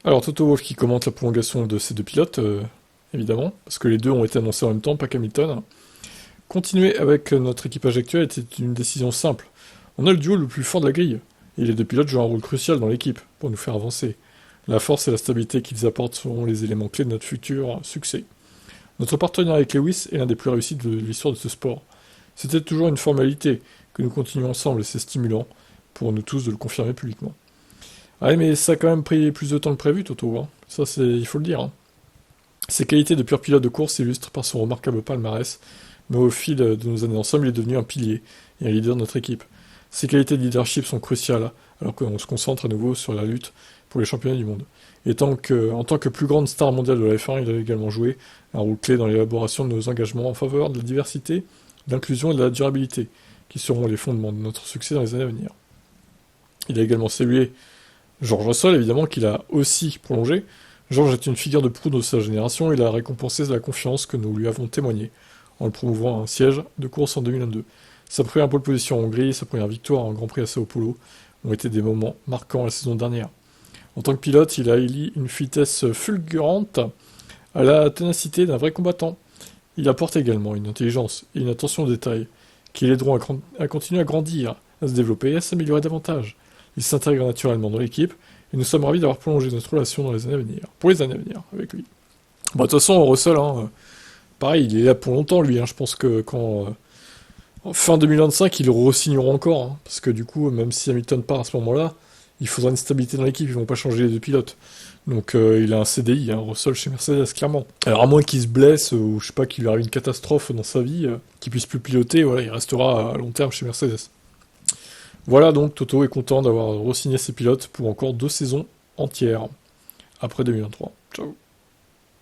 Alors Toto Wolff qui commente la prolongation de ces deux pilotes, évidemment, parce que les deux ont été annoncés en même temps, pas qu'Hamilton. Continuer avec notre équipage actuel était une décision simple. On a le duo le plus fort de la grille, et les deux pilotes jouent un rôle crucial dans l'équipe, pour nous faire avancer. La force et la stabilité qu'ils apportent seront les éléments clés de notre futur succès. Notre partenariat avec Lewis est l'un des plus réussis de l'histoire de ce sport. C'était toujours une formalité, que nous continuons ensemble et c'est stimulant, pour nous tous de le confirmer publiquement. Ah mais ça a quand même pris plus de temps que prévu, Toto, hein. Ça il faut le dire, hein. Ses qualités de pur pilote de course s'illustrent par son remarquable palmarès, mais au fil de nos années ensemble, il est devenu un pilier et un leader de notre équipe. Ses qualités de leadership sont cruciales, alors qu'on se concentre à nouveau sur la lutte pour les championnats du monde. Et en tant que plus grande star mondiale de la F1, il a également joué un rôle clé dans l'élaboration de nos engagements en faveur de la diversité, de l'inclusion et de la durabilité, qui seront les fondements de notre succès dans les années à venir. Il a également salué George Russell, évidemment, qu'il a aussi prolongé. George est une figure de proue de sa génération, il a récompensé la confiance que nous lui avons témoignée, en le promouvant à un siège de course en 2022. Sa première pole position en Hongrie et sa première victoire en Grand Prix à Sao Paulo ont été des moments marquants la saison dernière. En tant que pilote, il a éli une vitesse fulgurante à la ténacité d'un vrai combattant. Il apporte également une intelligence et une attention aux détails qui l'aideront à continuer à grandir, à se développer et à s'améliorer davantage. Il s'intègre naturellement dans l'équipe et nous sommes ravis d'avoir prolongé notre relation dans les années à venir, pour les années à venir avec lui. Bon, de toute façon, Russell, pareil, il est là pour longtemps lui. Je pense que quand fin 2025, ils le re-signeront encore, parce que du coup, même si Hamilton part à ce moment-là, il faudra une stabilité dans l'équipe, ils vont pas changer les deux pilotes. Donc il a un CDI, Russell chez Mercedes, clairement. Alors à moins qu'il se blesse, ou je sais pas, qu'il lui arrive une catastrophe dans sa vie, qu'il puisse plus piloter, voilà, il restera à long terme chez Mercedes. Voilà donc, Toto est content d'avoir re-signé ses pilotes pour encore 2 saisons entières, après 2023. Ciao.